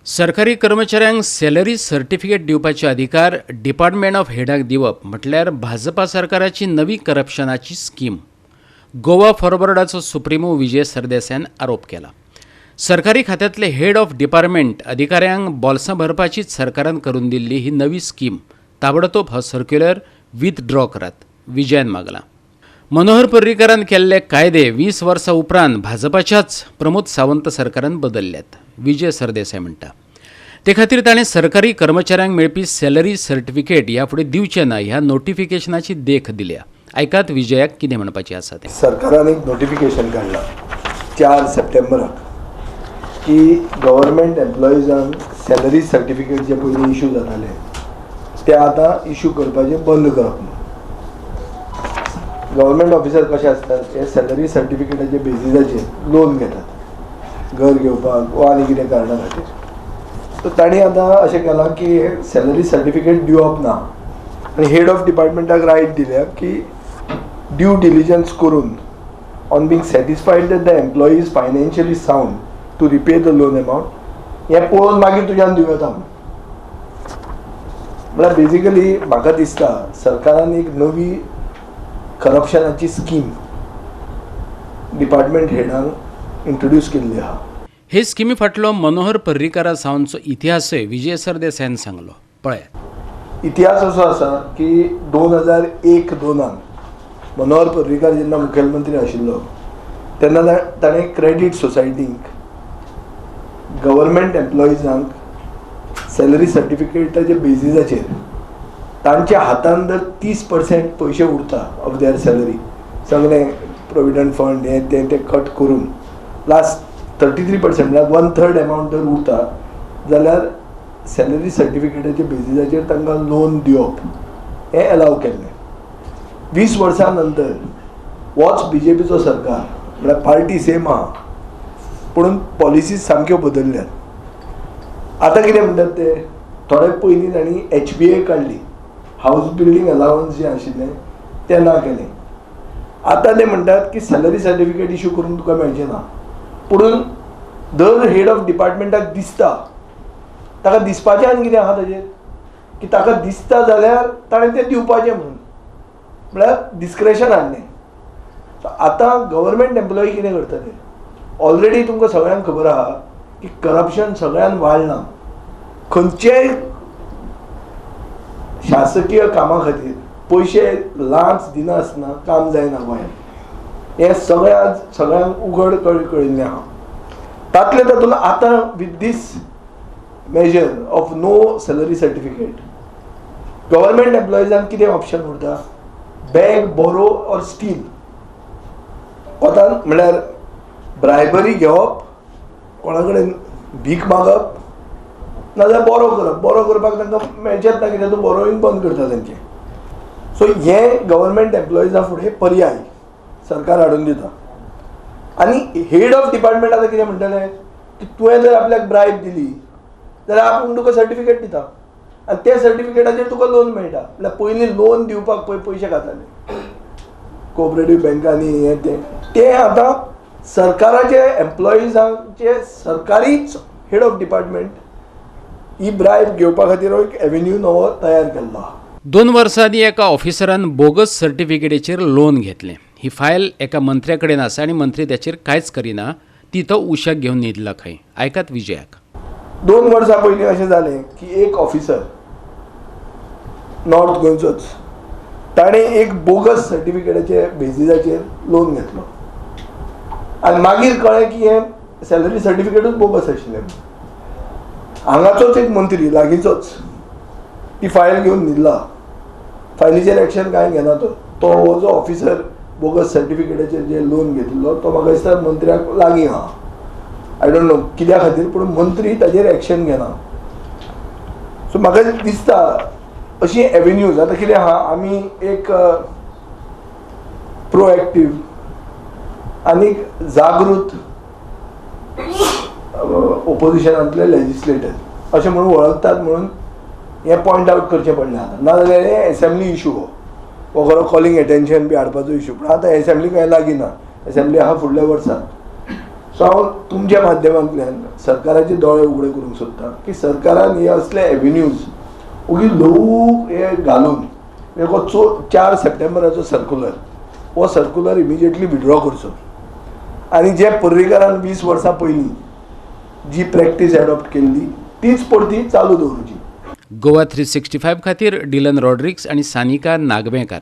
सरकारी कर्मचाऱ्यांक salary certificate दिवपाचे अधिकार डिपार्टमेंट ऑफ हेडाक दिवप म्हटल्यार भाजपा सरकाराची नवी करप्शनाची स्कीम. गोवा फॉरवर्डाचो सुप्रिमो विजय सरदेसायान आरोप केला. सरकारी खात्यांतले हेड ऑफ डिपार्टमेंट अधिकाऱ्यांक बोल्सां भरपाचीच सरकारान करून दिल्ली ही नवी स्कीम ताबडतोब हो सर्क्युलर विथड्रॉ करात, विजयान मागला. मनोहर पर्रीकारान केल्ले कायदे 20 वर्सां उपरांत भाजपाच्याच प्रमोद सावंत सरकारान बदलल्यात, विजय सरदेसाय म्हणटा. ते खातीर ताणें सरकारी कर्मचाऱ्यांक मेळपी सॅलरी सर्टिफिकेट ह्या फुडें दिवचें ना ह्या नोटिफिकेशनाची देख दिल्या. आयकात विजयाक कितें म्हणपाचें आसा तें. सरकारान एक नोटिफिकेशन काडलां 4 सप्टेंबराक की गव्हर्मेंट एम्प्लॉइजांक सॅलरी सर्टिफिकेट जे पयलीं इश्यू जाताले ते आतां इश्यू करपाचें बंद करप. गव्हर्मेंट ऑफिसर कशें आसतात, हे सॅलरी सर्टिफिकेटाच्या बेजिसाचेर लोन घेतात घर घेवपाक वा आनी कितें कारणां खातीर. सो तांणी आतां अशें केलां की सॅलरी सर्टिफिकेट दिवप ना आनी हेड ऑफ डिपार्टमेंटाक रायट दिल्या की ड्यू डिलिजन्स करून on being satisfied that the employee is financially sound to repay the loan amount हें पळोवन मागीर तुज्यान दिवं येता. म्हळ्यार बेजिकली म्हाका दिसता सरकारान एक नवी करप्शनाची स्कीम डिपार्टमेंट हेडांक इंट्रोड्यूस केल्ली आहा. हे स्किमी फाटलो मनोहर पर्रीकारा सावनचो इतिहासूय विजय सरदेसायान सांगलो. पळयात. इतिहास असो आसा की 2001-02 मनोहर पर्रीकार जेन्ना मुखेलमंत्री आशिल्लो तेन्ना ताणें क्रेडीट सोसायटीक गव्हर्मेंट एम्प्लॉइजांक सॅलरी सर्टिफिकेटाच्या बेजिसाचेर तांच्या हातान जर 30% पयशे उरता ऑफ देअर सॅलरी, सगळें प्रोविडंट फंड हें तें कट करून लास्ट 33% म्हळ्यार 1/3 एमावंट जर उरता जाल्यार सॅलरी सर्टिफिकेटाच्या बेजिसाचेर तांकां लोन दिवप हें एलाव केल्लें. 20 वर्सां नंतर होच BJPचो सरकार म्हळ्यार पार्टी सेम आहा पूण पॉलिसीज सामक्यो बदलल्यात. आतां कितें म्हणटात ते थोडे पयलीं तांणी HBA काडली, हावस बिल्डींग अलावन्स जें आशिल्लें तें ना केलें. आतां ते म्हणटात की सॅलरी सर्टिफिकेट इश्यू करून तुका मेळचें ना, पूण दर हेड ऑफ डिपार्टमेंटाक दिसता ताका दिसपाचें आनी कितें आहा ताजेर की ताका दिसता जाल्यार ताणें तें दिवपाचें म्हणून, म्हळ्यार डिस्क्रेशन हाडलें. आतां गव्हर्मेंट एम्प्लॉई कितें करतले, ऑलरेडी तुमकां सगळ्यांक खबर आहा की करप्शन सगळ्यान वाडलां. खंयचेय शासकीय कामा खातीर पयशे लांच दिनासतना काम जायना गोंयांत. हें सगळ्यांक उघड कळिल्लें आहा. तातले तातूंत आतां with these measure of no salary certificate government एम्प्लॉइजांक कितें ऑप्शन उरता, बॅग, बोरो ऑर स्टील. कोतान म्हळ्यार ब्रायबरी घेवप, कोणा कडेन भीक मागप, नाजाल्यार बोरो करप. बोरो करपाक तांकां मेळचेंच ना कित्याक तो बोरोईंग बंद करता तेंचें. सो हें गव्हर्मेंट एम्प्लॉइजा फुडें पर्याय सरकार हाडून दिता. आनी हेड ऑफ डिपार्टमेंट आतां कितें म्हणटलें की तुवें जर आपल्याक ब्रायब दिली जाल्यार आपूण तुका सर्टिफिकेट दिता आनी त्या सर्टिफिकेटाचेर तुका लोन मेळटा. म्हळ्यार पयलीं लोन दिवपाक पळय पयशे घाताले कोऑपरेटीव बँकांनी हें तें आतां सरकाराचे एम्प्लॉइजांचे सरकारीच हेड ऑफ डिपार्टमेंट ही ब्रायब घेवपा खातीर एक एवेन्यू नवो तयार केल्लो आहा. 2 वर्सां आदी एका ऑफिसरान बोगस सर्टिफिकेटीचेर लोन घेतलें. ही फायल एका मंत्र्या कडेन आसा आनी मंत्री त्याचेर कांयच करिना. ती तो उशाक घेवन न्हिदला खंय. आयकात विजयाक. 2 वर्सां पयलीं अशें जालें की एक ऑफिसर नॉर्थ गोंयचोच ताणें एक बोगस सर्टिफिकेटाच्या बेजिसाचेर लोन घेतलो आनी मागीर कळ्ळें की हें सॅलरी सर्टिफिकेटूच बोगस आशिल्लें. हांगाचोच एक मंत्री लागींचोच ती फायल घेवन न्हिदला. फायलीचेर एक्शन कांय घेना तो हो जो ऑफिसर बोगस सर्टिफिकेटाचेर जे लोन घेतिल्लो तो म्हाका दिसता मंत्र्याक लागीं आहा. आय डोंट नो कित्या खातीर, पूण मंत्री ताजेर एक्शन घेना. सो म्हाका दिसता अशी एवेन्यूज आतां कितें आहा, आमी एक प्रोएक्टीव आनी जागृत ओपोजिशनांतले लेजिस्लेटर अशें म्हणून वळखतात म्हणून हें पॉयंट आवट करचें पडलें आतां. नाजाल्यार हें एसेंब्ली इशू हो खरो कॉलिंग एटेन्शन बी हाडपाचो इशू. पूण आतां एसेंब्लीक हें लागीं ना, एसेंब्ली आहा फुडल्या वर्साक. सो हांव तुमच्या माध्यमांतल्यान सरकाराचे दोळे उगडे करूंक सोदतां की सरकारान हे असले एव्हेन्यूज उगी ल्हवू हे घालून एक 4 सप्टेंबराचो सर्क्युलर हो सर्क्युलर इमिजिएटली विड्रॉ करचो आनी जे पर्रीकारान 20 वर्सां पयलीं जी प्रॅक्टीस एडॉप्ट केल्ली तीच परती चालू दवरची. गोवा 365 खातीर डिलन रॉड्रिक्स आनी सानिका नागवेंकार.